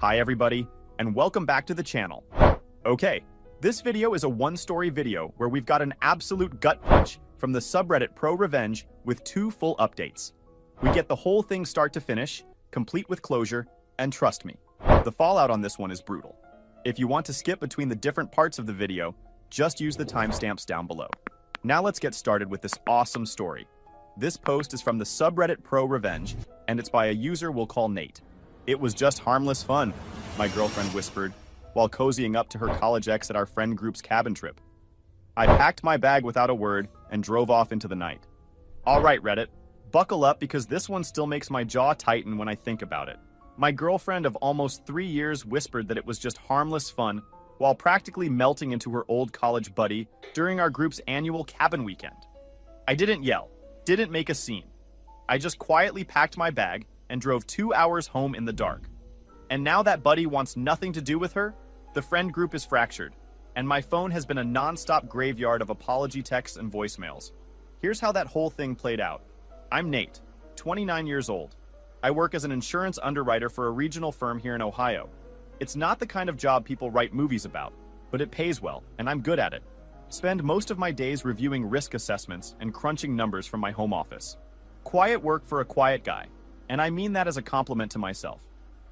Hi everybody, and welcome back to the channel. Okay, this video is a one-story video where we've got an absolute gut punch from the subreddit Pro Revenge with 2 full updates. We get the whole thing start to finish, complete with closure, and trust me, the fallout on this one is brutal. If you want to skip between the different parts of the video, just use the timestamps down below. Now let's get started with this awesome story. This post is from the subreddit Pro Revenge, and it's by a user we'll call Nate. "It was just harmless fun," my girlfriend whispered, while cozying up to her college ex at our friend group's cabin trip. I packed my bag without a word and drove off into the night. All right, Reddit, buckle up because this one still makes my jaw tighten when I think about it. My girlfriend of almost 3 years whispered that it was just harmless fun while practically melting into her old college buddy during our group's annual cabin weekend. I didn't yell, didn't make a scene. I just quietly packed my bag and drove 2 hours home in the dark. And now that buddy wants nothing to do with her, the friend group is fractured, and my phone has been a non-stop graveyard of apology texts and voicemails. Here's how that whole thing played out. I'm Nate, 29 years old. I work as an insurance underwriter for a regional firm here in Ohio. It's not the kind of job people write movies about, but it pays well, and I'm good at it. Spend most of my days reviewing risk assessments and crunching numbers from my home office. Quiet work for a quiet guy, and I mean that as a compliment to myself.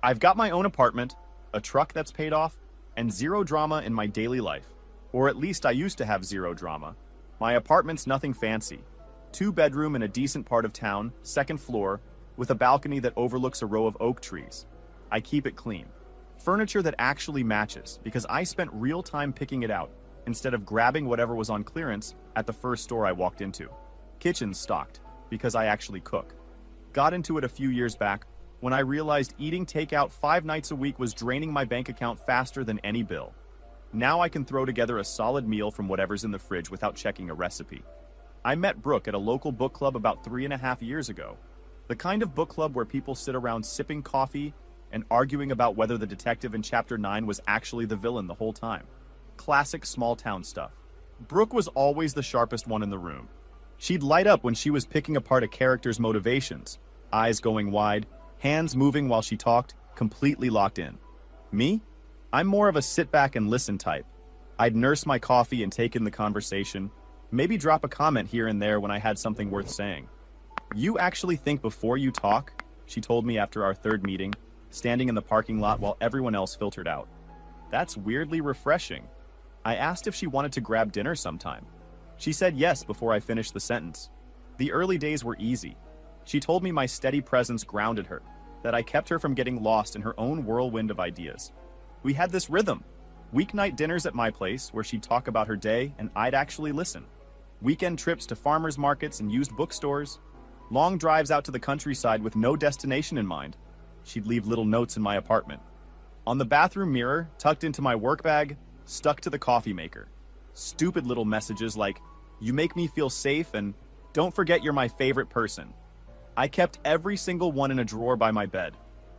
I've got my own apartment, a truck that's paid off, and zero drama in my daily life. Or at least I used to have zero drama. My apartment's nothing fancy. 2-bedroom in a decent part of town, 2nd floor, with a balcony that overlooks a row of oak trees. I keep it clean. Furniture that actually matches, because I spent real time picking it out, instead of grabbing whatever was on clearance at the first store I walked into. Kitchen's stocked, because I actually cook. Got into it a few years back, when I realized eating takeout 5 nights a week was draining my bank account faster than any bill. Now I can throw together a solid meal from whatever's in the fridge without checking a recipe. I met Brooke at a local book club about 3.5 years ago. The kind of book club where people sit around sipping coffee and arguing about whether the detective in Chapter 9 was actually the villain the whole time. Classic small-town stuff. Brooke was always the sharpest one in the room. She'd light up when she was picking apart a character's motivations, eyes going wide, hands moving while she talked, completely locked in. Me? I'm more of a sit-back-and-listen type. I'd nurse my coffee and take in the conversation, maybe drop a comment here and there when I had something worth saying. "You actually think before you talk?" she told me after our 3rd meeting, standing in the parking lot while everyone else filtered out. That's weirdly refreshing. I asked if she wanted to grab dinner sometime. She said yes before I finished the sentence. The early days were easy. She told me my steady presence grounded her, that I kept her from getting lost in her own whirlwind of ideas. We had this rhythm. Weeknight dinners at my place where she'd talk about her day and I'd actually listen. Weekend trips to farmers markets and used bookstores. Long drives out to the countryside with no destination in mind. She'd leave little notes in my apartment. On the bathroom mirror, tucked into my work bag, stuck to the coffee maker. Stupid little messages like, "You make me feel safe," and "Don't forget you're my favorite person." I kept every single one in a drawer by my bed.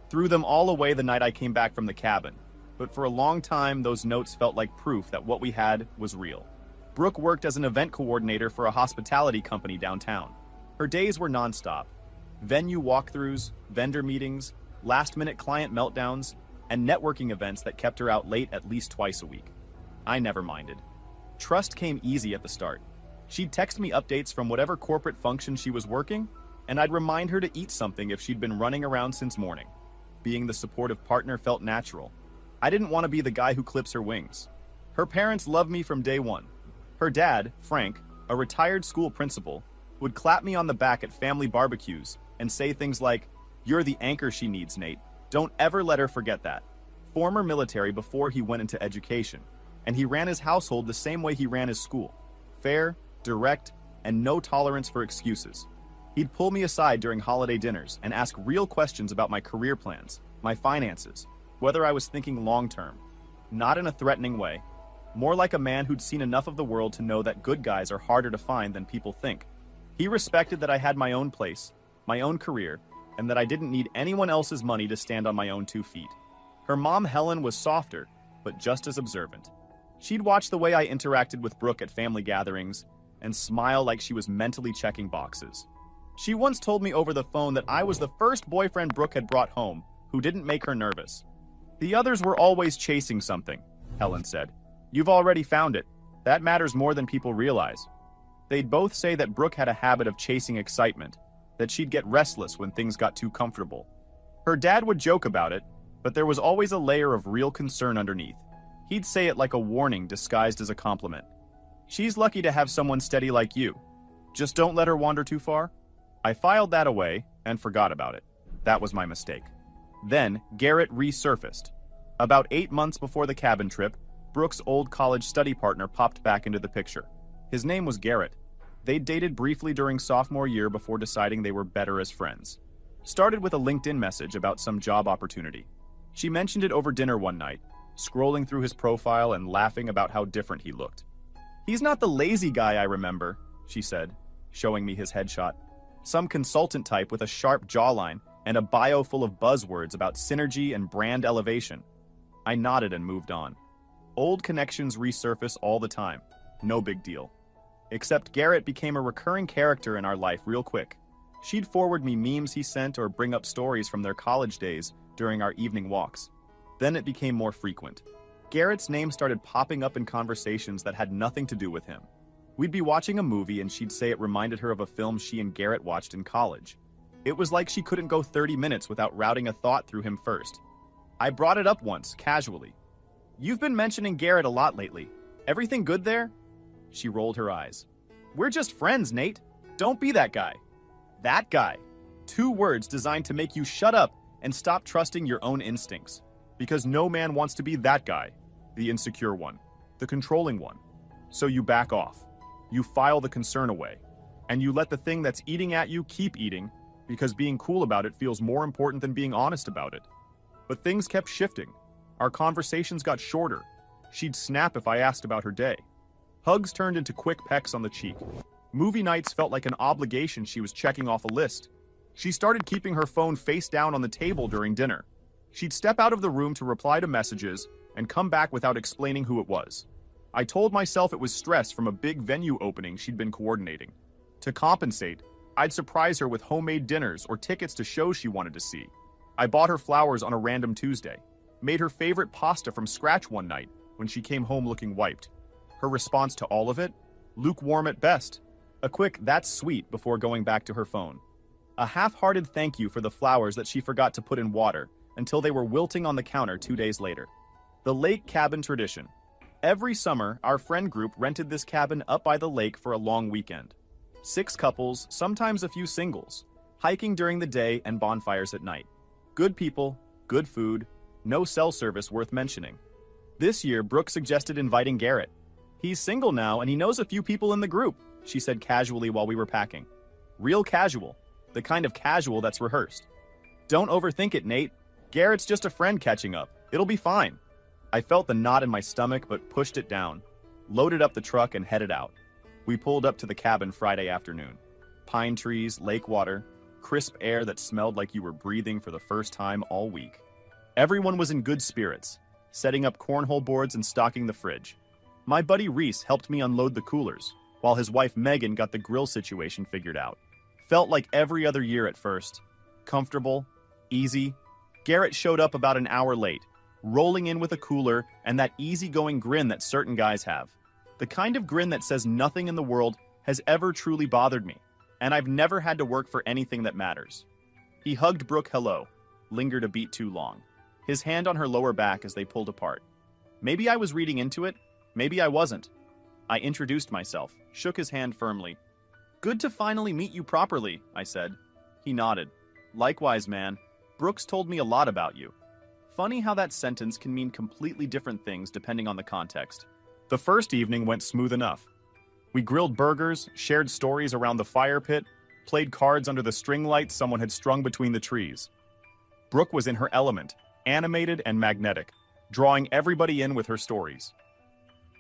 Threw them all away the night I came back from the cabin. But for a long time, those notes felt like proof that what we had was real. Brooke worked as an event coordinator for a hospitality company downtown. Her days were nonstop. Venue walkthroughs, vendor meetings, last-minute client meltdowns, and networking events that kept her out late at least twice a week. I never minded. Trust came easy at the start. She'd text me updates from whatever corporate function she was working, and I'd remind her to eat something if she'd been running around since morning. Being the supportive partner felt natural. I didn't want to be the guy who clips her wings. Her parents loved me from day one. Her dad, Frank, a retired school principal, would clap me on the back at family barbecues and say things like, "You're the anchor she needs, Nate. Don't ever let her forget that." Former military before he went into education, and he ran his household the same way he ran his school. Fair, direct, and no tolerance for excuses. He'd pull me aside during holiday dinners and ask real questions about my career plans, my finances, whether I was thinking long-term. Not in a threatening way. More like a man who'd seen enough of the world to know that good guys are harder to find than people think. He respected that I had my own place, my own career, and that I didn't need anyone else's money to stand on my own 2 feet. Her mom, Helen, was softer, but just as observant. She'd watch the way I interacted with Brooke at family gatherings and smile like she was mentally checking boxes. She once told me over the phone that I was the first boyfriend Brooke had brought home who didn't make her nervous. The others were always chasing something, Helen said. You've already found it. That matters more than people realize. They'd both say that Brooke had a habit of chasing excitement, that she'd get restless when things got too comfortable. Her dad would joke about it, but there was always a layer of real concern underneath. He'd say it like a warning disguised as a compliment. She's lucky to have someone steady like you. Just don't let her wander too far. I filed that away and forgot about it. That was my mistake. Then, Garrett resurfaced. About 8 months before the cabin trip, Brooke's old college study partner popped back into the picture. His name was Garrett. They'd dated briefly during sophomore year before deciding they were better as friends. Started with a LinkedIn message about some job opportunity. She mentioned it over dinner one night, scrolling through his profile and laughing about how different he looked. He's not the lazy guy I remember, she said, showing me his headshot. Some consultant type with a sharp jawline and a bio full of buzzwords about synergy and brand elevation. I nodded and moved on. Old connections resurface all the time. No big deal. Except Garrett became a recurring character in our life real quick. She'd forward me memes he sent or bring up stories from their college days during our evening walks. Then it became more frequent. Garrett's name started popping up in conversations that had nothing to do with him. We'd be watching a movie and she'd say it reminded her of a film she and Garrett watched in college. It was like she couldn't go 30 minutes without routing a thought through him first. I brought it up once, casually. You've been mentioning Garrett a lot lately. Everything good there? She rolled her eyes. We're just friends, Nate. Don't be that guy. That guy. 2 words designed to make you shut up and stop trusting your own instincts. Because no man wants to be that guy. The insecure one. The controlling one. So you back off. You file the concern away. And you let the thing that's eating at you keep eating, because being cool about it feels more important than being honest about it. But things kept shifting. Our conversations got shorter. She'd snap if I asked about her day. Hugs turned into quick pecks on the cheek. Movie nights felt like an obligation she was checking off a list. She started keeping her phone face down on the table during dinner. She'd step out of the room to reply to messages and come back without explaining who it was. I told myself it was stress from a big venue opening she'd been coordinating. To compensate, I'd surprise her with homemade dinners or tickets to shows she wanted to see. I bought her flowers on a random Tuesday, made her favorite pasta from scratch one night when she came home looking wiped. Her response to all of it? Lukewarm at best. A quick "that's sweet" before going back to her phone. A half-hearted thank you for the flowers that she forgot to put in water until they were wilting on the counter 2 days later. The lake cabin tradition. Every summer, our friend group rented this cabin up by the lake for a long weekend. 6 couples, sometimes a few singles, hiking during the day and bonfires at night. Good people, good food, no cell service worth mentioning. This year, Brooke suggested inviting Garrett. He's single now and he knows a few people in the group, she said casually while we were packing. Real casual, the kind of casual that's rehearsed. Don't overthink it, Nate. Garrett's just a friend catching up. It'll be fine. I felt the knot in my stomach but pushed it down, loaded up the truck and headed out. We pulled up to the cabin Friday afternoon. Pine trees, lake water, crisp air that smelled like you were breathing for the first time all week. Everyone was in good spirits, setting up cornhole boards and stocking the fridge. My buddy Reese helped me unload the coolers, while his wife Megan got the grill situation figured out. Felt like every other year at first. Comfortable, easy. Garrett showed up about an hour late, rolling in with a cooler and that easygoing grin that certain guys have. The kind of grin that says nothing in the world has ever truly bothered me, and I've never had to work for anything that matters. He hugged Brooke hello, lingered a beat too long, his hand on her lower back as they pulled apart. Maybe I was reading into it, maybe I wasn't. I introduced myself, shook his hand firmly. Good to finally meet you properly, I said. He nodded. Likewise, man. Brooks told me a lot about you. Funny how that sentence can mean completely different things depending on the context. The first evening went smooth enough. We grilled burgers, shared stories around the fire pit, played cards under the string lights someone had strung between the trees. Brooke was in her element, animated and magnetic, drawing everybody in with her stories.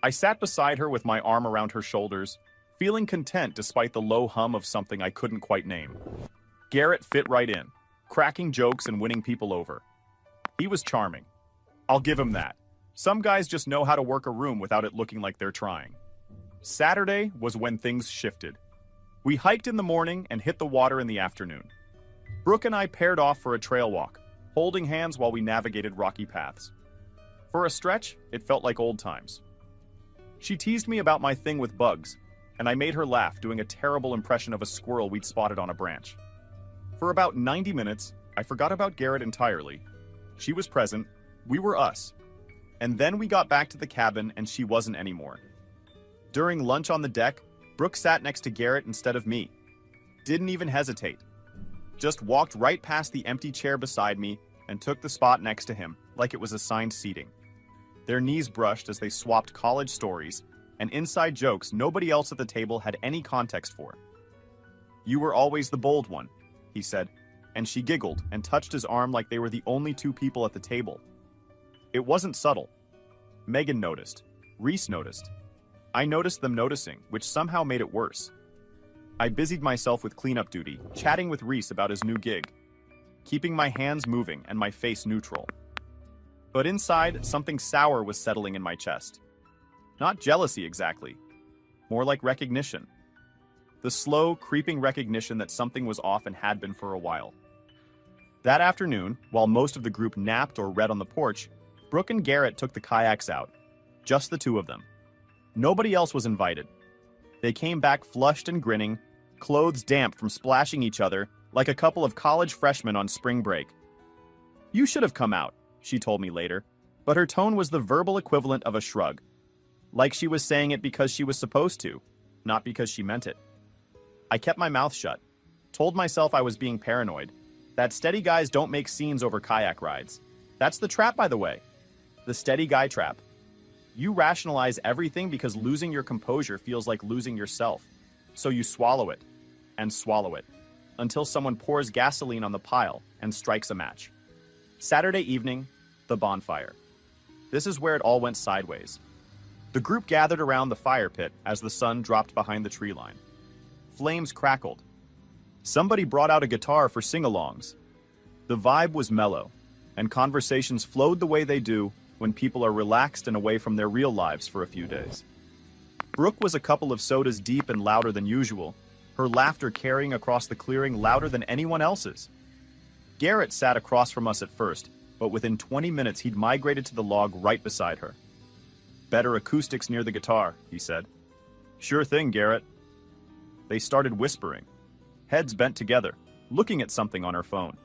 I sat beside her with my arm around her shoulders, feeling content despite the low hum of something I couldn't quite name. Garrett fit right in, cracking jokes and winning people over. He was charming. I'll give him that. Some guys just know how to work a room without it looking like they're trying. Saturday was when things shifted. We hiked in the morning and hit the water in the afternoon. Brooke and I paired off for a trail walk, holding hands while we navigated rocky paths. For a stretch, it felt like old times. She teased me about my thing with bugs, and I made her laugh doing a terrible impression of a squirrel we'd spotted on a branch. For about 90 minutes, I forgot about Garrett entirely. She was present, we were us. And then we got back to the cabin and she wasn't anymore. During lunch on the deck, Brooke sat next to Garrett instead of me. Didn't even hesitate. Just walked right past the empty chair beside me and took the spot next to him, like it was assigned seating. Their knees brushed as they swapped college stories and inside jokes nobody else at the table had any context for. "You were always the bold one," he said, and she giggled and touched his arm like they were the only two people at the table. It wasn't subtle. Megan noticed. Reese noticed. I noticed them noticing, which somehow made it worse. I busied myself with cleanup duty, chatting with Reese about his new gig, keeping my hands moving and my face neutral. But inside, something sour was settling in my chest. Not jealousy exactly, more like recognition. The slow, creeping recognition that something was off and had been for a while. That afternoon, while most of the group napped or read on the porch, Brooke and Garrett took the kayaks out. Just the two of them. Nobody else was invited. They came back flushed and grinning, clothes damp from splashing each other, like a couple of college freshmen on spring break. "You should have come out," she told me later, but her tone was the verbal equivalent of a shrug. Like she was saying it because she was supposed to, not because she meant it. I kept my mouth shut, told myself I was being paranoid, that steady guys don't make scenes over kayak rides. That's the trap, by the way. The steady guy trap. You rationalize everything because losing your composure feels like losing yourself. So you swallow it, until someone pours gasoline on the pile and strikes a match. Saturday evening, the bonfire. This is where it all went sideways. The group gathered around the fire pit as the sun dropped behind the tree line. Flames crackled. Somebody brought out a guitar for sing-alongs. The vibe was mellow, and conversations flowed the way they do when people are relaxed and away from their real lives for a few days. Brooke was a couple of sodas deep and louder than usual, her laughter carrying across the clearing louder than anyone else's. Garrett sat across from us at first, but within 20 minutes he'd migrated to the log right beside her. "Better acoustics near the guitar," he said. "Sure thing, Garrett." They started whispering, heads bent together, looking at something on her phone.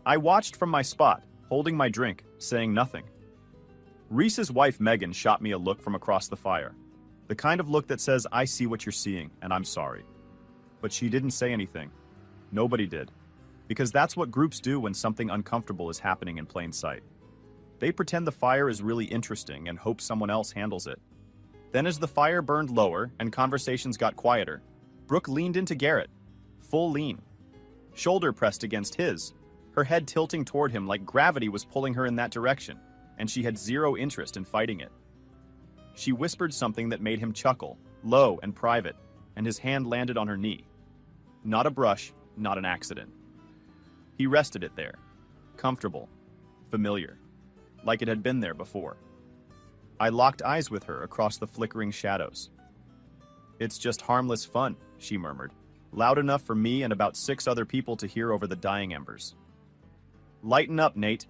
I watched from my spot, holding my drink, saying nothing. Reese's wife Megan shot me a look from across the fire. The kind of look that says, "I see what you're seeing, and I'm sorry." But she didn't say anything. Nobody did. Because that's what groups do when something uncomfortable is happening in plain sight. They pretend the fire is really interesting and hope someone else handles it. Then as the fire burned lower and conversations got quieter, Brooke leaned into Garrett. Full lean. Shoulder pressed against his, her head tilting toward him like gravity was pulling her in that direction, and she had zero interest in fighting it. She whispered something that made him chuckle, low and private, and his hand landed on her knee. Not a brush, not an accident. He rested it there, comfortable, familiar, like it had been there before. I locked eyes with her across the flickering shadows. "It's just harmless fun," she murmured, loud enough for me and about 6 other people to hear over the dying embers. "Lighten up, Nate."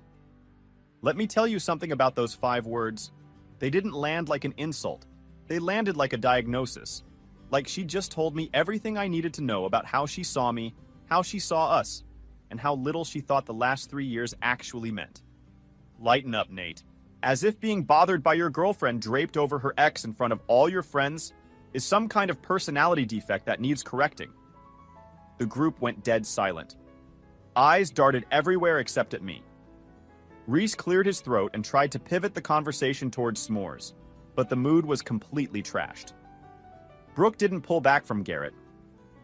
Let me tell you something about those 5 words. They didn't land like an insult. They landed like a diagnosis. Like she just told me everything I needed to know about how she saw me, how she saw us, and how little she thought the last 3 years actually meant. Lighten up, Nate. As if being bothered by your girlfriend draped over her ex in front of all your friends is some kind of personality defect that needs correcting. The group went dead silent. Eyes darted everywhere except at me. Reese cleared his throat and tried to pivot the conversation towards s'mores, but the mood was completely trashed. Brooke didn't pull back from Garrett.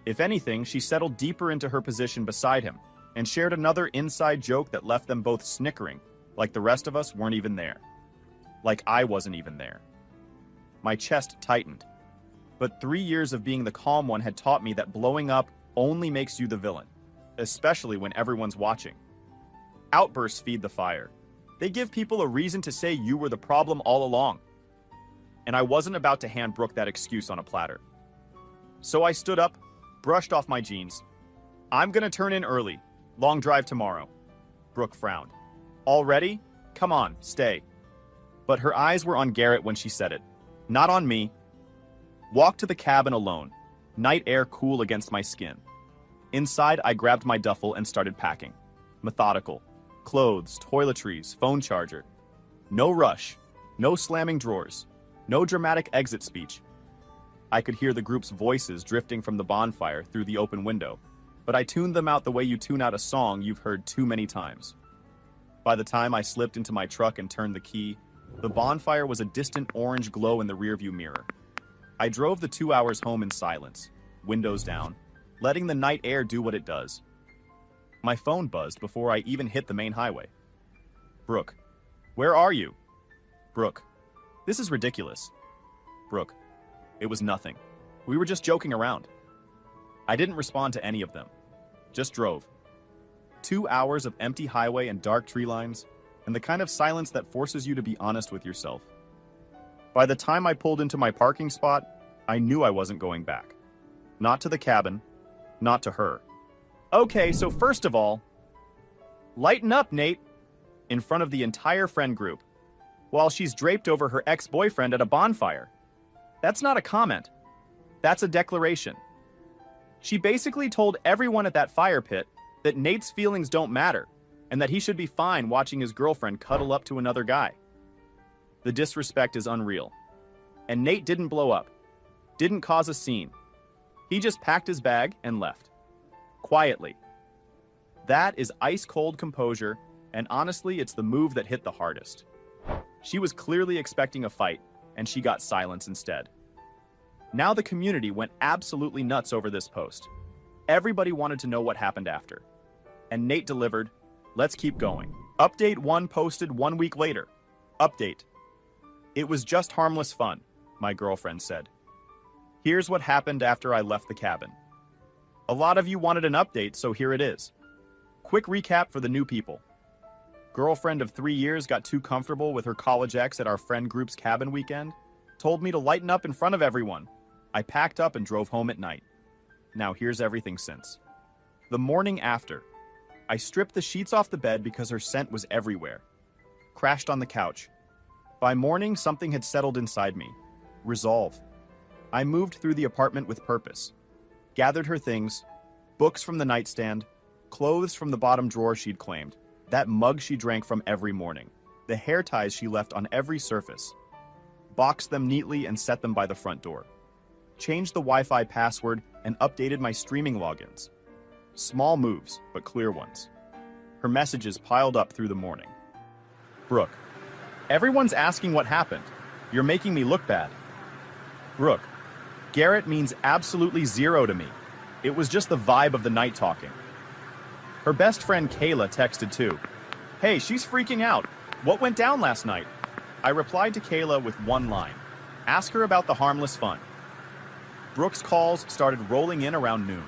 If anything, she settled deeper into her position beside him and shared another inside joke that left them both snickering, like the rest of us weren't even there. Like I wasn't even there. My chest tightened. But 3 years of being the calm one had taught me that blowing up only makes you the villain, especially when everyone's watching. Outbursts feed the fire. They give people a reason to say you were the problem all along. And I wasn't about to hand Brooke that excuse on a platter. So I stood up, brushed off my jeans. "I'm gonna turn in early. Long drive tomorrow." Brooke frowned. "Already? Come on, stay." But her eyes were on Garrett when she said it, not on me. Walked to the cabin alone, night air cool against my skin. Inside, I grabbed my duffel and started packing. Methodical. Clothes, toiletries, phone charger. No rush. No slamming drawers. No dramatic exit speech. I could hear the group's voices drifting from the bonfire through the open window, but I tuned them out the way you tune out a song you've heard too many times. By the time I slipped into my truck and turned the key, the bonfire was a distant orange glow in the rearview mirror. I drove the 2 hours home in silence, windows down, letting the night air do what it does. My phone buzzed before I even hit the main highway. Brooke, where are you? Brooke, this is ridiculous. Brooke, it was nothing. We were just joking around. I didn't respond to any of them. Just drove. 2 hours of empty highway and dark tree lines, and the kind of silence that forces you to be honest with yourself. By the time I pulled into my parking spot, I knew I wasn't going back. Not to the cabin, not to her. Okay, so first of all, lighten up, Nate, in front of the entire friend group, while she's draped over her ex-boyfriend at a bonfire. That's not a comment. That's a declaration. She basically told everyone at that fire pit that Nate's feelings don't matter, and that he should be fine watching his girlfriend cuddle up to another guy. The disrespect is unreal. And Nate didn't blow up, didn't cause a scene. He just packed his bag and left. Quietly. That is ice-cold composure, and honestly, it's the move that hit the hardest. She was clearly expecting a fight, and she got silence instead. Now the community went absolutely nuts over this post. Everybody wanted to know what happened after. And Nate delivered, let's keep going. Update 1 posted 1 week later. Update. It was just harmless fun, my girlfriend said. Here's what happened after I left the cabin. A lot of you wanted an update, so here it is. Quick recap for the new people. Girlfriend of 3 years got too comfortable with her college ex at our friend group's cabin weekend, told me to lighten up in front of everyone. I packed up and drove home at night. Now here's everything since. The morning after, I stripped the sheets off the bed because her scent was everywhere. Crashed on the couch. By morning, something had settled inside me. Resolve. I moved through the apartment with purpose. Gathered her things, books from the nightstand, clothes from the bottom drawer she'd claimed, that mug she drank from every morning, the hair ties she left on every surface. Boxed them neatly and set them by the front door. Changed the Wi-Fi password and updated my streaming logins. Small moves, but clear ones. Her messages piled up through the morning. Brooke, everyone's asking what happened. You're making me look bad. Brooke, Garrett means absolutely zero to me. It was just the vibe of the night talking. Her best friend Qley texted too. Hey, she's freaking out. What went down last night? I replied to Qley with one line. Ask her about the harmless fun. Brooke's calls started rolling in around noon.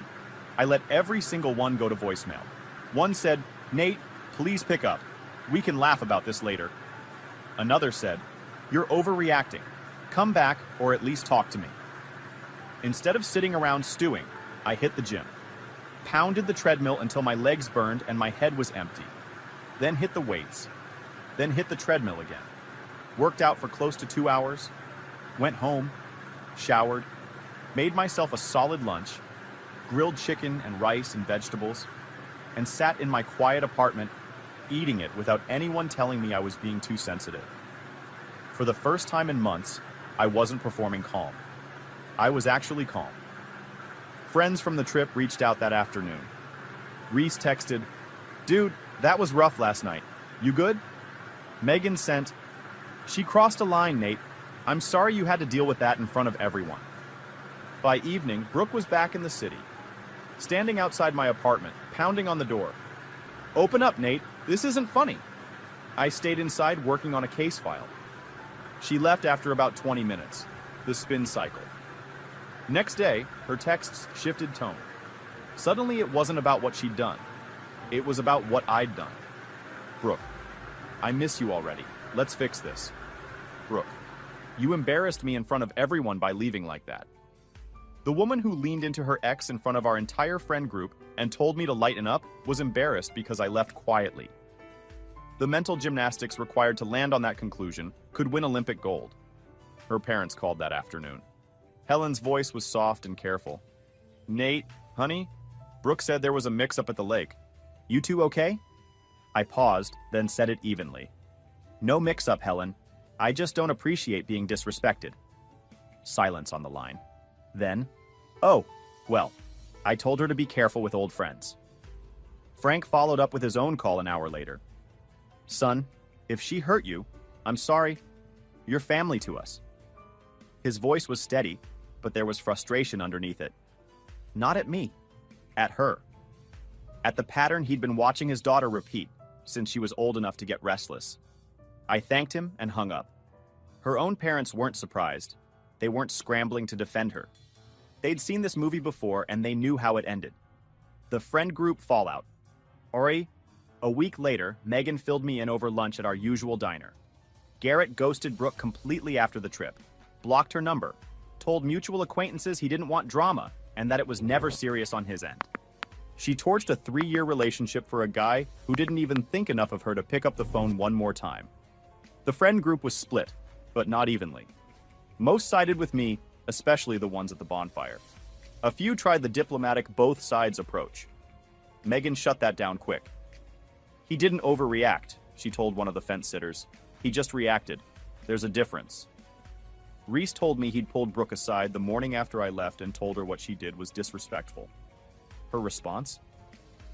I let every single one go to voicemail. One said, Nate, please pick up. We can laugh about this later. Another said, you're overreacting. Come back or at least talk to me. Instead of sitting around stewing, I hit the gym. Pounded the treadmill until my legs burned and my head was empty. Then hit the weights. Then hit the treadmill again. Worked out for close to 2 hours. Went home. Showered. Made myself a solid lunch. Grilled chicken and rice and vegetables. And sat in my quiet apartment, eating it without anyone telling me I was being too sensitive. For the first time in months, I wasn't performing calm. I was actually calm. Friends from the trip reached out that afternoon. Reese texted, dude, that was rough last night. You good? Megan sent, she crossed a line, Nate. I'm sorry you had to deal with that in front of everyone. By evening, Brooke was back in the city. Standing outside my apartment, pounding on the door. Open up, Nate. This isn't funny. I stayed inside working on a case file. She left after about 20 minutes. The spin cycle. Next day, her texts shifted tone. Suddenly, it wasn't about what she'd done. It was about what I'd done. Brooke, I miss you already. Let's fix this. Brooke, you embarrassed me in front of everyone by leaving like that. The woman who leaned into her ex in front of our entire friend group and told me to lighten up was embarrassed because I left quietly. The mental gymnastics required to land on that conclusion could win Olympic gold. Her parents called that afternoon. Helen's voice was soft and careful. "Nate, honey, Brooke said there was a mix-up at the lake. You two okay?" I paused, then said it evenly. "No mix-up, Helen. I just don't appreciate being disrespected." Silence on the line. Then, "Oh, well, I told her to be careful with old friends." Frank followed up with his own call an hour later. "Son, if she hurt you, I'm sorry. You're family to us." His voice was steady, but there was frustration underneath it. Not at me. At her. At the pattern he'd been watching his daughter repeat since she was old enough to get restless. I thanked him and hung up. Her own parents weren't surprised. They weren't scrambling to defend her. They'd seen this movie before and they knew how it ended. The friend group fallout. Ori, a week later, Megan filled me in over lunch at our usual diner. Garrett ghosted Brooke completely after the trip, blocked her number, told mutual acquaintances he didn't want drama and that it was never serious on his end. She torched a 3-year relationship for a guy who didn't even think enough of her to pick up the phone one more time. The friend group was split, but not evenly. Most sided with me, especially the ones at the bonfire. A few tried the diplomatic both sides approach. Megan shut that down quick. "He didn't overreact," she told one of the fence sitters. "He just reacted. There's a difference." Reese told me he'd pulled Brooke aside the morning after I left and told her what she did was disrespectful. Her response?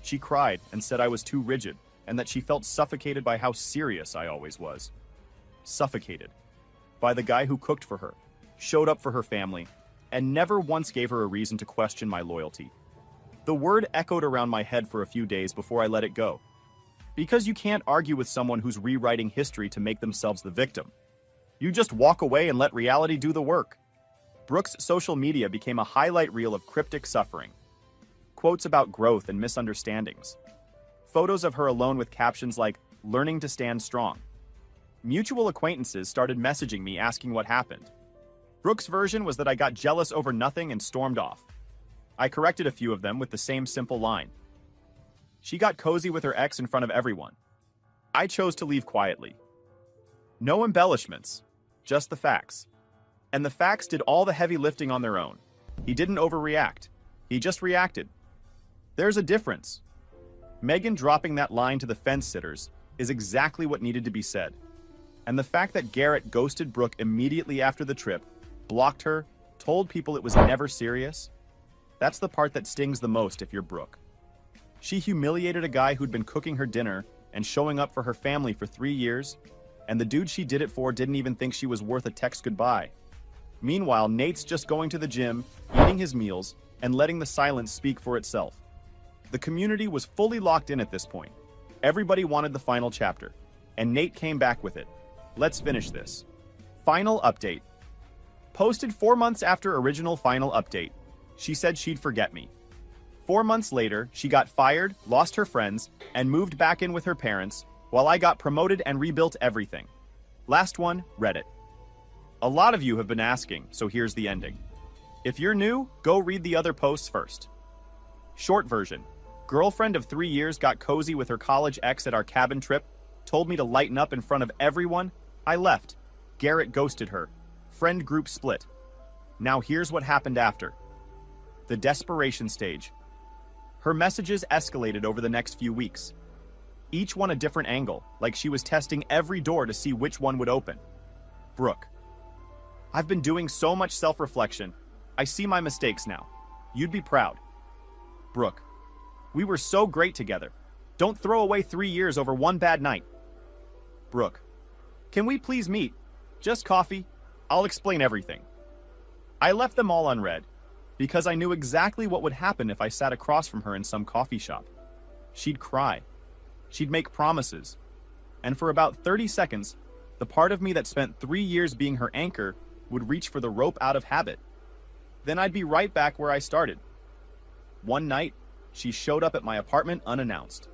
She cried and said I was too rigid and that she felt suffocated by how serious I always was. Suffocated. By the guy who cooked for her, showed up for her family, and never once gave her a reason to question my loyalty. The word echoed around my head for a few days before I let it go. Because you can't argue with someone who's rewriting history to make themselves the victim. You just walk away and let reality do the work. Brooke's social media became a highlight reel of cryptic suffering. Quotes about growth and misunderstandings. Photos of her alone with captions like, "Learning to stand strong." Mutual acquaintances started messaging me asking what happened. Brooke's version was that I got jealous over nothing and stormed off. I corrected a few of them with the same simple line. She got cozy with her ex in front of everyone. I chose to leave quietly. No embellishments, just the facts. And the facts did all the heavy lifting on their own. He didn't overreact. He just reacted. There's a difference. Megan dropping that line to the fence sitters is exactly what needed to be said. And the fact that Garrett ghosted Brooke immediately after the trip, blocked her, told people it was never serious, that's the part that stings the most if you're Brooke. She humiliated a guy who'd been cooking her dinner and showing up for her family for 3 years, and the dude she did it for didn't even think she was worth a text goodbye. Meanwhile, Nate's just going to the gym, eating his meals, and letting the silence speak for itself. The community was fully locked in at this point. Everybody wanted the final chapter, and Nate came back with it. Let's finish this. Final update. Posted 4 months after original final update. She said she'd forget me. 4 months later, she got fired, lost her friends, and moved back in with her parents, while I got promoted and rebuilt everything. Last one, Reddit. A lot of you have been asking, so here's the ending. If you're new, go read the other posts first. Short version. Girlfriend of 3 years got cozy with her college ex at our cabin trip, told me to lighten up in front of everyone. I left. Garrett ghosted her. Friend group split. Now here's what happened after. The desperation stage. Her messages escalated over the next few weeks. Each one a different angle, like she was testing every door to see which one would open. Brooke. I've been doing so much self-reflection. I see my mistakes now. You'd be proud. Brooke. We were so great together. Don't throw away 3 years over one bad night. Brooke. Can we please meet? Just coffee. I'll explain everything. I left them all unread, because I knew exactly what would happen if I sat across from her in some coffee shop. She'd cry. She'd make promises. And for about 30 seconds, the part of me that spent 3 years being her anchor would reach for the rope out of habit. Then I'd be right back where I started. One night, she showed up at my apartment unannounced.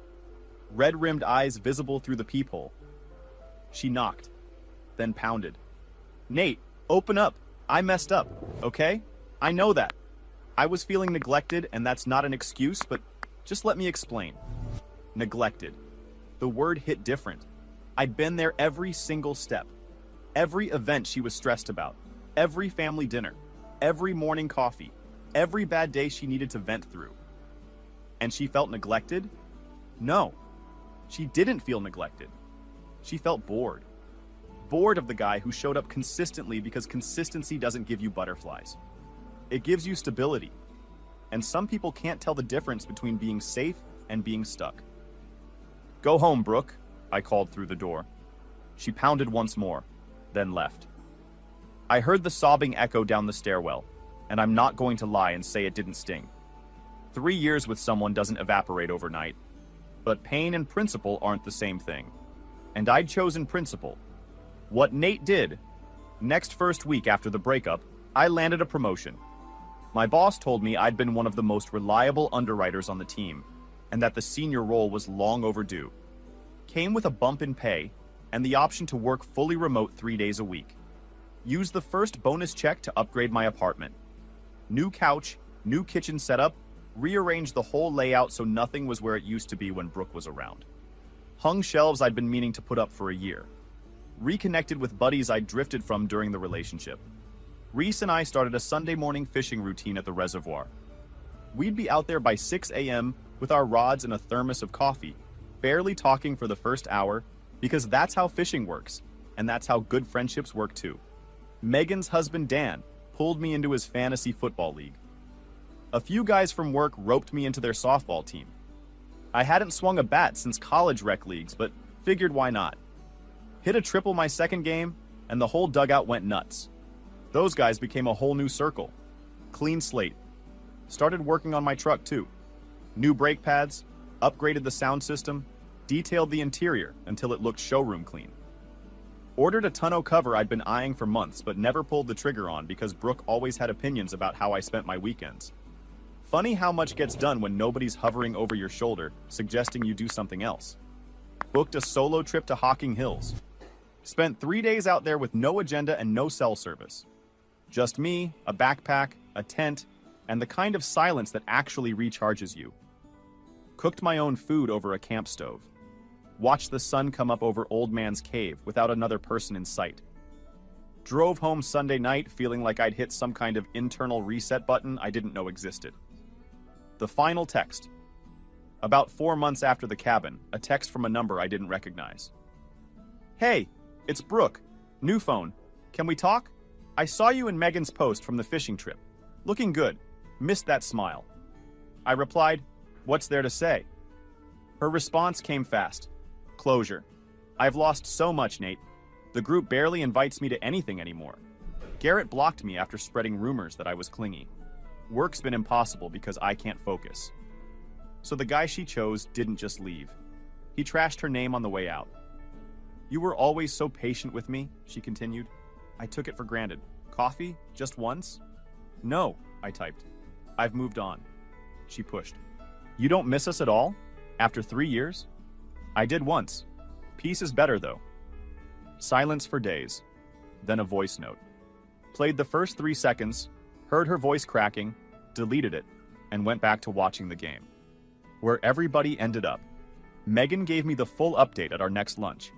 Red-rimmed eyes visible through the peephole. She knocked, then pounded. Nate, open up. I messed up, okay? I know that. I was feeling neglected, and that's not an excuse, but just let me explain. Neglected. The word hit different. I'd been there every single step, every event she was stressed about, every family dinner, every morning coffee, every bad day she needed to vent through. And she felt neglected? No, she didn't feel neglected. She felt bored. Bored of the guy who showed up consistently because consistency doesn't give you butterflies. It gives you stability. And some people can't tell the difference between being safe and being stuck. "Go home, Brooke," I called through the door. She pounded once more, then left. I heard the sobbing echo down the stairwell, and I'm not going to lie and say it didn't sting. 3 years with someone doesn't evaporate overnight, but pain and principle aren't the same thing. And I'd chosen principle. What Nate did, next first week after the breakup, I landed a promotion. My boss told me I'd been one of the most reliable underwriters on the team, and that the senior role was long overdue. Came with a bump in pay, and the option to work fully remote 3 days a week. Used the first bonus check to upgrade my apartment. New couch, new kitchen setup, rearranged the whole layout so nothing was where it used to be when Brooke was around. Hung shelves I'd been meaning to put up for a year. Reconnected with buddies I'd drifted from during the relationship. Reese and I started a Sunday morning fishing routine at the reservoir. We'd be out there by 6 a.m. with our rods and a thermos of coffee, barely talking for the first hour, because that's how fishing works, and that's how good friendships work too. Megan's husband Dan pulled me into his fantasy football league. A few guys from work roped me into their softball team. I hadn't swung a bat since college rec leagues, but figured why not. Hit a triple my second game, and the whole dugout went nuts. Those guys became a whole new circle. Clean slate. Started working on my truck too. New brake pads, upgraded the sound system, detailed the interior until it looked showroom clean. Ordered a tonneau cover I'd been eyeing for months but never pulled the trigger on because Brooke always had opinions about how I spent my weekends. Funny how much gets done when nobody's hovering over your shoulder, suggesting you do something else. Booked a solo trip to Hocking Hills. Spent 3 days out there with no agenda and no cell service. Just me, a backpack, a tent, and the kind of silence that actually recharges you. Cooked my own food over a camp stove. Watched the sun come up over Old Man's Cave without another person in sight. Drove home Sunday night feeling like I'd hit some kind of internal reset button I didn't know existed. The final text. About 4 months after the cabin, a text from a number I didn't recognize. "Hey, it's Brooke. New phone. Can we talk? I saw you in Megan's post from the fishing trip. Looking good. Missed that smile." I replied, "What's there to say?" Her response came fast. "Closure. I've lost so much, Nate. The group barely invites me to anything anymore. Garrett blocked me after spreading rumors that I was clingy. Work's been impossible because I can't focus." So the guy she chose didn't just leave. He trashed her name on the way out. "You were always so patient with me," she continued. "I took it for granted. Coffee? Just once?" "No," I typed. "I've moved on." She pushed. "You don't miss us at all? After 3 years?" "I did once. Peace is better, though." Silence for days. Then a voice note. Played the first 3 seconds, heard her voice cracking, deleted it, and went back to watching the game. Where everybody ended up. Megan gave me the full update at our next lunch.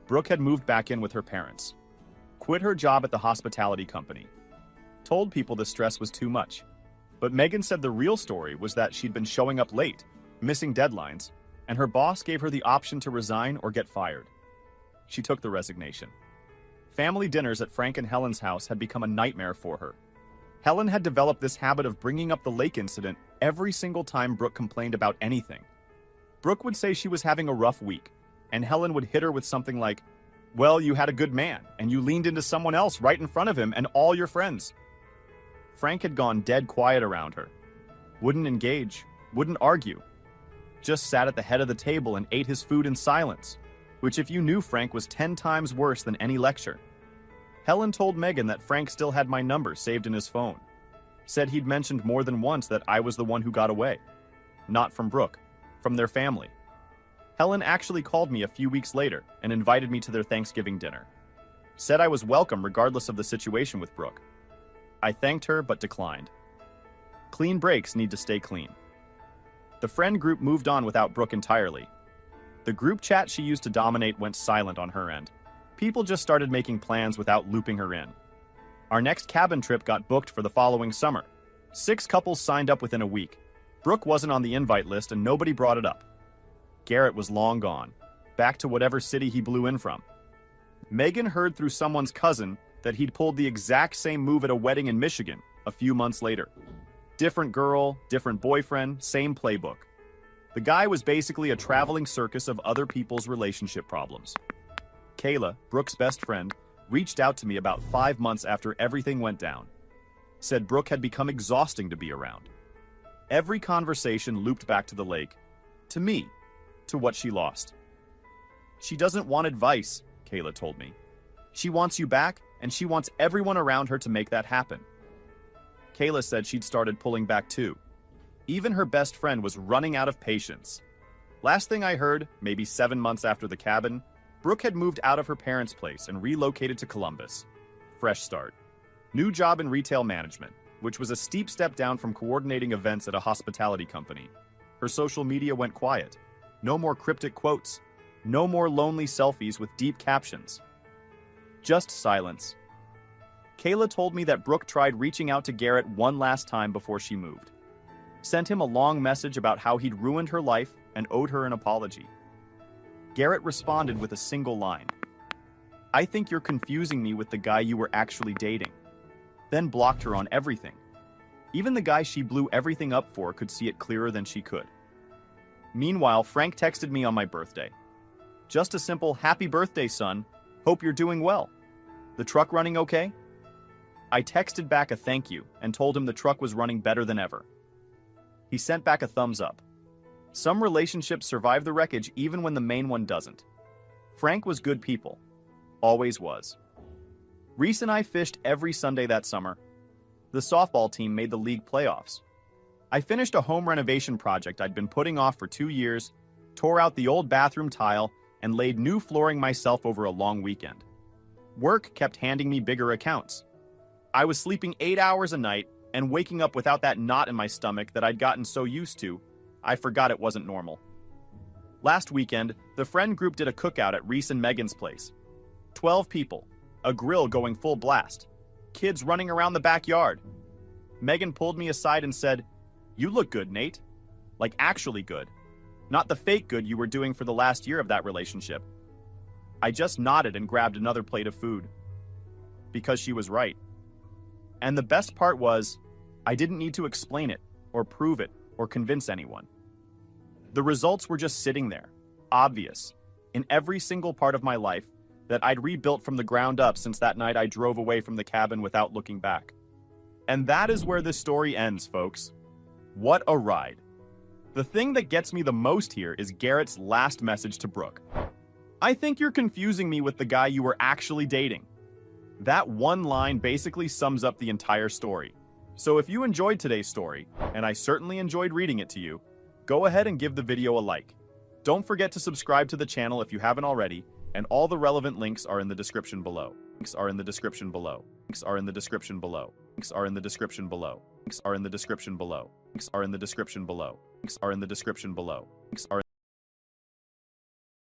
Brooke had moved back in with her parents. Quit her job at the hospitality company. Told people the stress was too much. But Megan said the real story was that she'd been showing up late, missing deadlines, and her boss gave her the option to resign or get fired. She took the resignation. Family dinners at Frank and Helen's house had become a nightmare for her. Helen had developed this habit of bringing up the lake incident every single time Brooke complained about anything. Brooke would say she was having a rough week, and Helen would hit her with something like, "Well, you had a good man, and you leaned into someone else right in front of him and all your friends." Frank had gone dead quiet around her. Wouldn't engage, wouldn't argue. Just sat at the head of the table and ate his food in silence, which if you knew Frank was 10 times worse than any lecture. Helen told Megan that Frank still had my number saved in his phone. Said he'd mentioned more than once that I was the one who got away. Not from Brooke, from their family. Helen actually called me a few weeks later and invited me to their Thanksgiving dinner. Said I was welcome regardless of the situation with Brooke. I thanked her but declined. Clean breaks need to stay clean. The friend group moved on without Brooke entirely. The group chat she used to dominate went silent on her end. People just started making plans without looping her in. Our next cabin trip got booked for the following summer. 6 couples signed up within a week. Brooke wasn't on the invite list and nobody brought it up. Garrett was long gone, back to whatever city he blew in from. Megan heard through someone's cousin that he'd pulled the exact same move at a wedding in Michigan a few months later. Different girl, different boyfriend, same playbook. The guy was basically a traveling circus of other people's relationship problems. Kayla, Brooke's best friend, reached out to me about 5 months after everything went down. Said Brooke had become exhausting to be around. Every conversation looped back to the lake, to me, to what she lost. She doesn't want advice, Kayla told me. She wants you back, and she wants everyone around her to make that happen. Kayla said she'd started pulling back too. Even her best friend was running out of patience. Last thing I heard, maybe 7 months after the cabin, Brooke had moved out of her parents' place and relocated to Columbus. Fresh start. New job in retail management, which was a steep step down from coordinating events at a hospitality company. Her social media went quiet. No more cryptic quotes. No more lonely selfies with deep captions. Just silence. Kayla told me that Brooke tried reaching out to Garrett one last time before she moved. Sent him a long message about how he'd ruined her life and owed her an apology. Garrett responded with a single line. "I think you're confusing me with the guy you were actually dating." Then blocked her on everything. Even the guy she blew everything up for could see it clearer than she could. Meanwhile, Frank texted me on my birthday. Just a simple, "Happy birthday, son. Hope you're doing well. The truck running okay?" I texted back a thank you and told him the truck was running better than ever. He sent back a thumbs up. Some relationships survive the wreckage even when the main one doesn't. Frank was good people. Always was. Reese and I fished every Sunday that summer. The softball team made the league playoffs. I finished a home renovation project I'd been putting off for 2 years, tore out the old bathroom tile, and laid new flooring myself over a long weekend. Work kept handing me bigger accounts. I was sleeping 8 hours a night and waking up without that knot in my stomach that I'd gotten so used to, I forgot it wasn't normal. Last weekend, the friend group did a cookout at Reese and Megan's place. 12 people, a grill going full blast, kids running around the backyard. Megan pulled me aside and said, "You look good, Nate. Like actually good. Not the fake good you were doing for the last year of that relationship." I just nodded and grabbed another plate of food. Because she was right. And the best part was, I didn't need to explain it, or prove it, or convince anyone. The results were just sitting there, obvious, in every single part of my life that I'd rebuilt from the ground up since that night I drove away from the cabin without looking back. And that is where this story ends, folks. What a ride. The thing that gets me the most here is Garrett's last message to Brooke. "I think you're confusing me with the guy you were actually dating." That one line basically sums up the entire story. So if you enjoyed today's story, and I certainly enjoyed reading it to you, go ahead and give the video a like. Don't forget to subscribe to the channel if you haven't already, and all the relevant links are in the description below. Links are in the description below. Links are in the description below. Links are in the description below. Links are in the description below. Links are in the description below. Links are in the description below. Links are